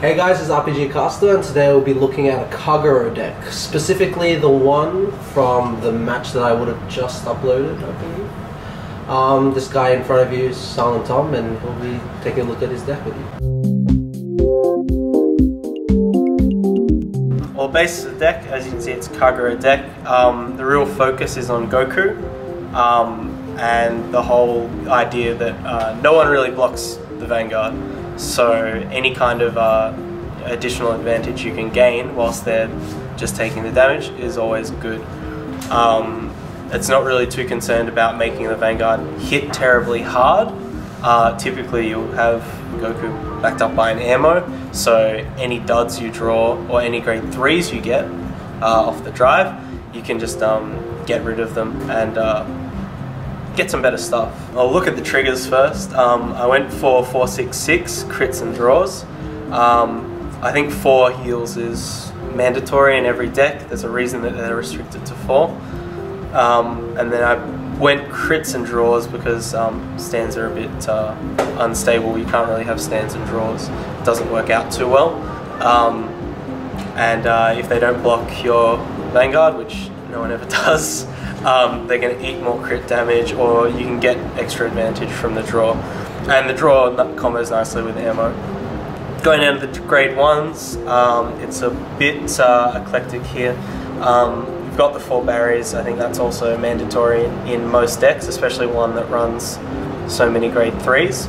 Hey guys, it's rpgcaster, and today we'll be looking at a Kagero deck, specifically the one from the match that I would have just uploaded, I believe. This guy in front of you is Silent Tom, and he'll be taking a look at his deck with you. Well, the base of the deck, as you can see, it's a Kagero deck. The real focus is on Goku, and the whole idea that no one really blocks the Vanguard. So any kind of additional advantage you can gain whilst they're just taking the damage is always good. It's not really too concerned about making the Vanguard hit terribly hard. Typically you'll have Goku backed up by an ammo, so any duds you draw or any grade 3s you get off the drive, you can just get rid of them and get some better stuff. I'll look at the triggers first. I went for 4-6-6 crits and draws. I think 4 heals is mandatory in every deck. There's a reason that they're restricted to 4. And then I went crits and draws because stands are a bit unstable. You can't really have stands and draws. It doesn't work out too well. And if they don't block your Vanguard, which no one ever does, they're going to eat more crit damage, or you can get extra advantage from the draw. And the draw combos nicely with ammo. Going down to the grade 1s, it's a bit eclectic here. You've got the 4 barriers. I think that's also mandatory in most decks, especially one that runs so many grade 3s.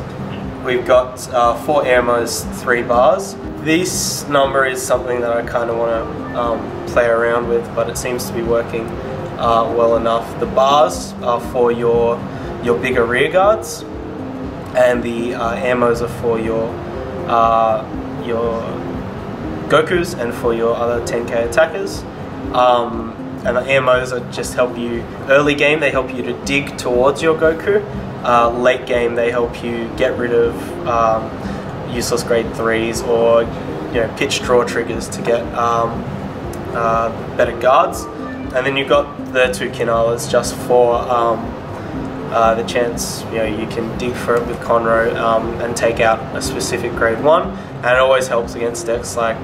We've got 4 ammos, 3 bars. This number is something that I kind of want to play around with, but it seems to be working well enough. The bars are for your bigger rear guards, and the ammos are for your Gokus and for your other 10k attackers. And the ammos are just help you early game. They help you to dig towards your Goku. Late game, they help you get rid of useless grade 3s or pitch draw triggers to get better guards. And then you've got the 2 Kinalas just for the chance you can dig for it with Conro and take out a specific grade 1, and it always helps against decks like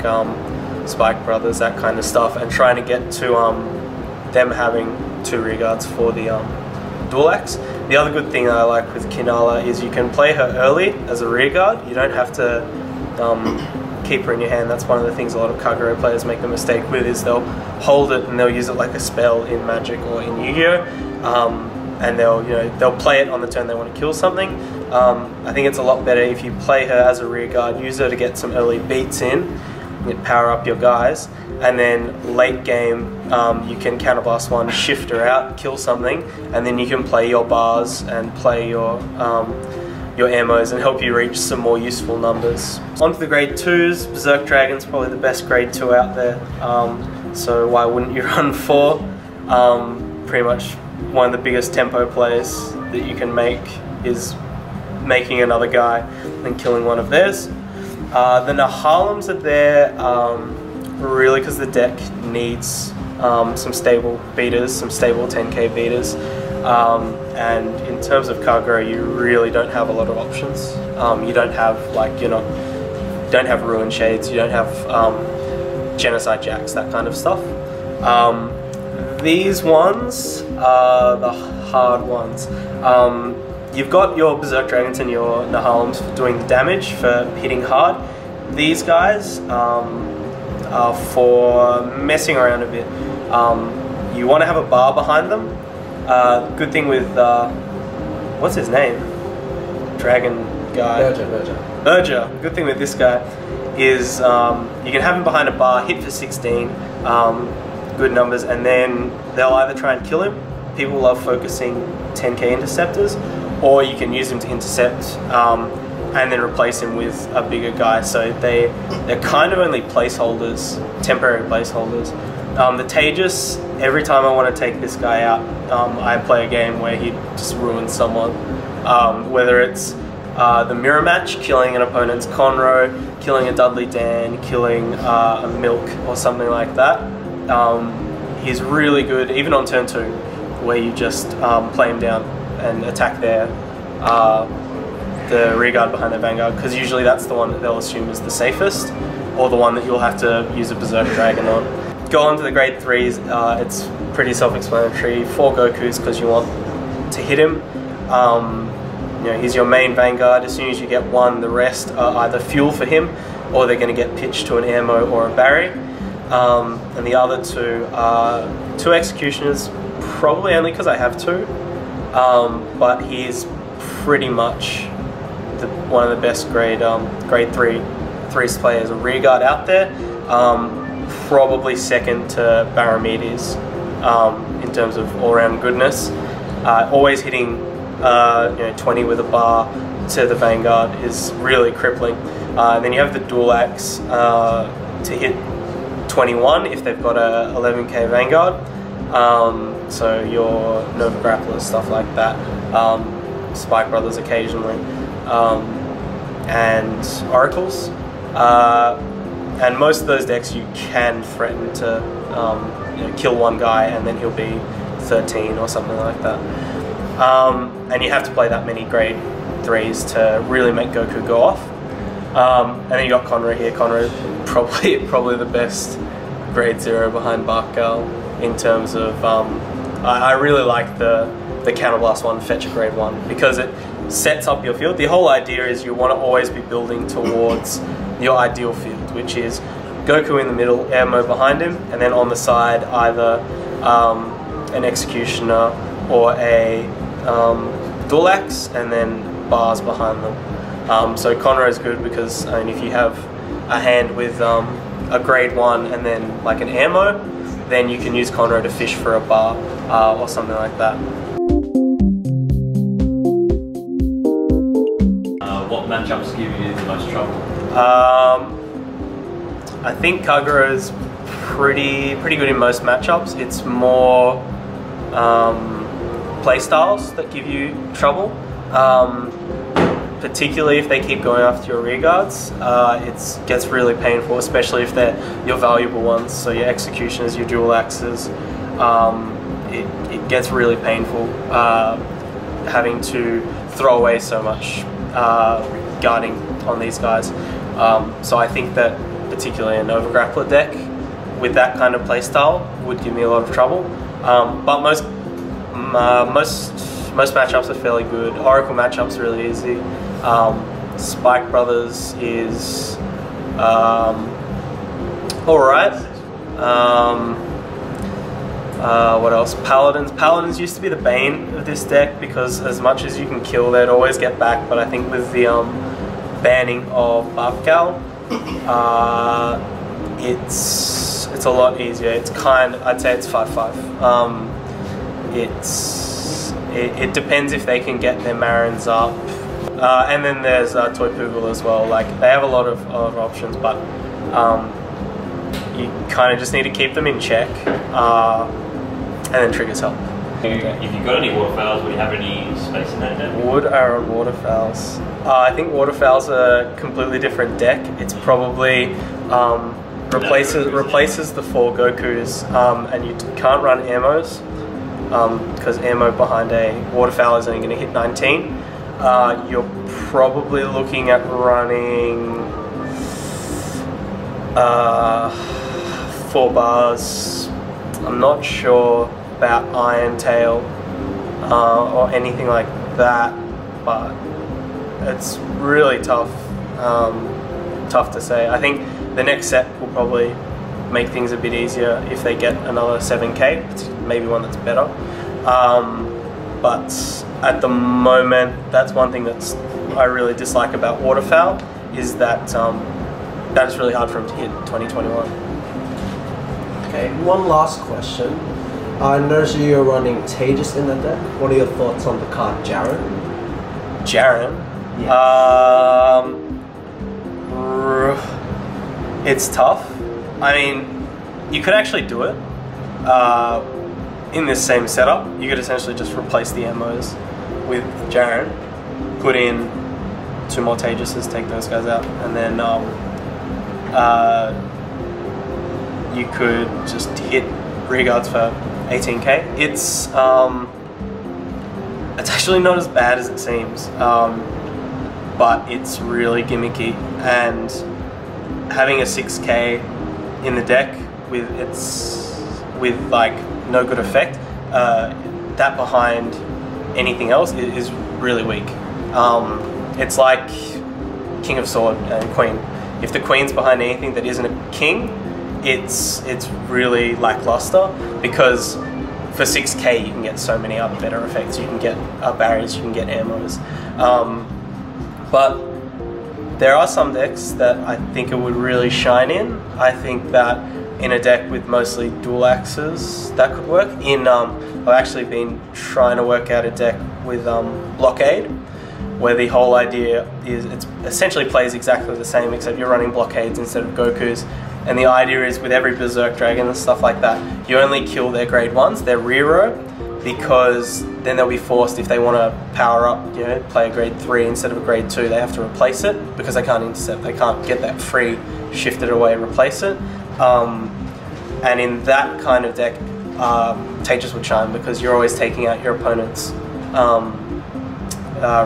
Spike Brothers, that kind of stuff, and trying to get to them having 2 rear guards for the dual axe. The other good thing I like with Kinala is you can play her early as a rear guard. You don't have to keep her in your hand. That's one of the things a lot of Kagero players make the mistake with, is they'll hold it and they'll use it like a spell in Magic or in Yu-Gi-Oh! And they'll play it on the turn they want to kill something. I think it's a lot better if you play her as a rear guard, use her to get some early beats in, power up your guys, and then late game you can counterblast 1, shift her out, kill something, and then you can play your bars and play your ammos and help you reach some more useful numbers. On to the grade 2s, Berserk Dragon's probably the best grade 2 out there, so why wouldn't you run 4? Pretty much one of the biggest tempo plays that you can make is making another guy and killing one of theirs. The Nahalems are there really because the deck needs some stable beaters, some stable 10k beaters. And in terms of Kagero, you really don't have a lot of options. You don't have don't have Ruin Shades, you don't have Genocide Jacks, that kind of stuff. These ones are the hard ones. You've got your Berserk Dragons and your Nahalems for doing the damage, for hitting hard. These guys are for messing around a bit. You want to have a bar behind them. Good thing with, what's his name? Dragon guy. Berger. Good thing with this guy is you can have him behind a bar, hit for 16, good numbers, and then they'll either try and kill him. People love focusing 10k interceptors, or you can use him to intercept and then replace him with a bigger guy. So they're kind of only placeholders, temporary placeholders. The Tejas, every time I want to take this guy out, I play a game where he just ruins someone. Whether it's the mirror match, killing an opponent's Conro, killing a Dudley Dan, killing a Milk or something like that. He's really good, even on turn 2, where you just play him down and attack their the rearguard behind their Vanguard, because usually that's the one that they'll assume is the safest, or the one that you'll have to use a Berserk Dragon on. Go on to the grade 3s, it's pretty self-explanatory. 4 Gokus because you want to hit him. You know, he's your main Vanguard. As soon as you get one, the rest are either fuel for him, or they're going to get pitched to an ammo or a Barry. And the other 2 are 2 Executioners, probably only because I have 2. But he's pretty much one of the best grade 3s players, a rearguard out there. Probably second to Barramedes in terms of all-round goodness. Always hitting 20 with a bar to the Vanguard is really crippling. And then you have the dual axe to hit 21 if they've got a 11k Vanguard. So your Nova Grapplers, stuff like that. Spike Brothers occasionally. And Oracles. And most of those decks you can threaten to kill one guy and then he'll be 13 or something like that. And you have to play that many grade 3s to really make Goku go off. And then you got Conroe here. Conroe probably the best grade 0 behind Barkal in terms of I really like the Counterblast one, Fetch a grade 1, because it sets up your field. The whole idea is you want to always be building towards your ideal field, which is Goku in the middle, ammo behind him, and then on the side either an Executioner or a dual axe, and then bars behind them. So Conroe is good because if you have a hand with a grade 1 and then like an ammo, then you can use Conroe to fish for a bar or something like that. What matchups give you the most trouble? I think Kagero is pretty good in most matchups. It's more playstyles that give you trouble. Particularly if they keep going after your rearguards, it gets really painful, especially if they're your valuable ones. So your Executioners, your dual axes, it gets really painful having to throw away so much guarding on these guys. So I think that particularly a Nova Grappler deck with that kind of playstyle would give me a lot of trouble. But most matchups are fairly good. Oracle matchups are really easy. Spike Brothers is alright. What else? Paladins. Paladins used to be the bane of this deck because as much as you can kill, they'd always get back. But I think with the banning of Barkal, it's a lot easier. It's I'd say it's 5/5. It depends if they can get their Marins up. And then there's Toy Poogle as well. Like they have a lot of options, but you kind of just need to keep them in check, and then triggers help. If you've got any waterfowls, would you have any space in that deck? Wood Arrow waterfowls. I think waterfowls are a completely different deck. It's probably replaces the 4 Gokus, and you can't run ammos because ammo behind a waterfowl is only going to hit 19. You're probably looking at running 4 bars. I'm not sure about Iron Tail or anything like that, but it's really tough to say. I think the next set will probably make things a bit easier if they get another 7k, maybe one that's better. But at the moment, that's one thing I really dislike about waterfowl is that that is really hard for him to hit 2021. Okay, one last question. I noticed you're running Tejas in the deck. What are your thoughts on the card Jaren? Jaren? Yes. It's tough. I mean, you could actually do it in this same setup. You could essentially just replace the ammos with Jaren, put in 2 more Tejases, take those guys out, and then you could just hit rearguards for 18k. It's actually not as bad as it seems. but it's really gimmicky, and having a 6k in the deck with like no good effect, that behind anything else is really weak. It's like King of Sword and Queen. If the Queen's behind anything that isn't a king, it's really lackluster, because for 6k you can get so many other better effects. You can get barriers, you can get ammos. But there are some decks that I think it would really shine in. I think that in a deck with mostly dual axes, that could work. I've actually been trying to work out a deck with Blockade, where the whole idea is it essentially plays exactly the same, except you're running blockades instead of Gokus. And the idea is with every Berserk Dragon and stuff like that, you only kill their grade 1s, their rerow, because then they'll be forced, if they want to power up, play a grade 3 instead of a grade 2, they have to replace it, because they can't intercept, they can't get that free, shift it away, replace it. And in that kind of deck, Tejas would shine, because you're always taking out your opponent's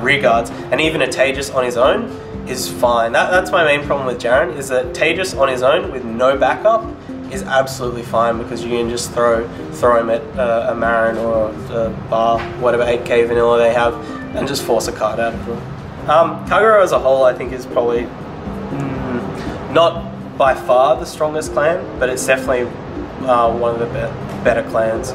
rear guards, and even a Tejas on his own is fine. That's my main problem with Jaren, is that Tejas on his own with no backup is absolutely fine, because you can just throw him at a Marin or a Bar, whatever 8k vanilla they have, and just force a card out of them. Kagero as a whole, I think, is probably not by far the strongest clan, but it's definitely one of the better clans.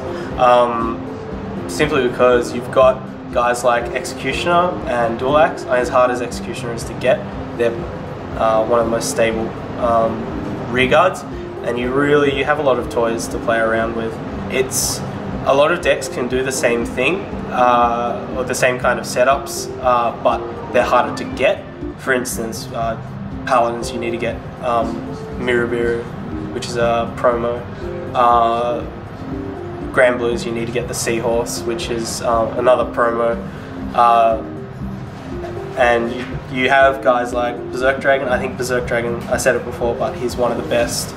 Simply because you've got guys like Executioner and Dual Axe. As hard as Executioner is to get, they're one of the most stable rear guards, and you have a lot of toys to play around with. A lot of decks can do the same thing, or the same kind of setups, but they're harder to get. For instance, Paladins, you need to get Mirabiru, which is a promo. Grand Blues, you need to get the Seahorse, which is another promo. And you have guys like Berserk Dragon. I think Berserk Dragon, I said it before, but he's one of the best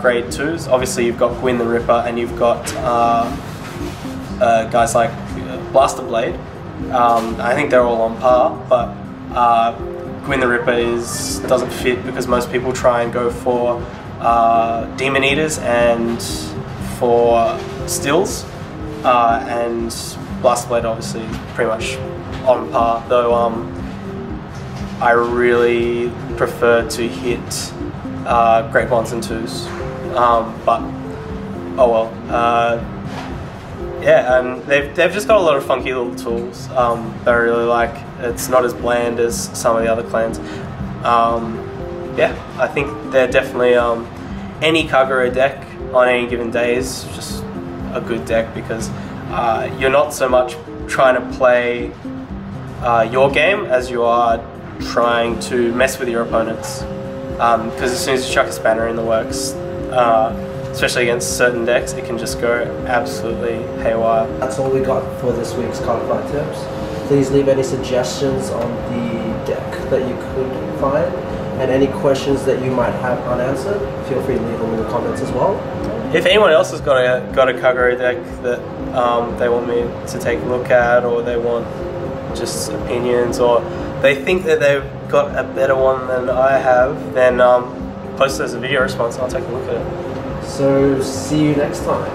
grade 2s. Obviously you've got Gwyn the Ripper, and you've got guys like Blaster Blade. I think they're all on par, but Gwyn the Ripper doesn't fit, because most people try and go for Demon Eaters and for Stills, and Blaster Blade obviously pretty much on par, though I really prefer to hit grade 1s and 2s, but oh well. Yeah, and they've just got a lot of funky little tools that I really like. It's not as bland as some of the other clans. Yeah, I think they're definitely any Kagero deck on any given day is just a good deck, because you're not so much trying to play your game as you are trying to mess with your opponents. Because as soon as you chuck a spanner in the works, especially against certain decks, it can just go absolutely haywire. That's all we got for this week's Cardfight tips. Please leave any suggestions on the deck that you could find, and any questions that you might have unanswered, feel free to leave them in the comments as well. If anyone else has got a Kagero deck that they want me to take a look at, or they want just opinions, or they think that they've got a better one than I have, then post it as a video response and I'll take a look at it. So see you next time.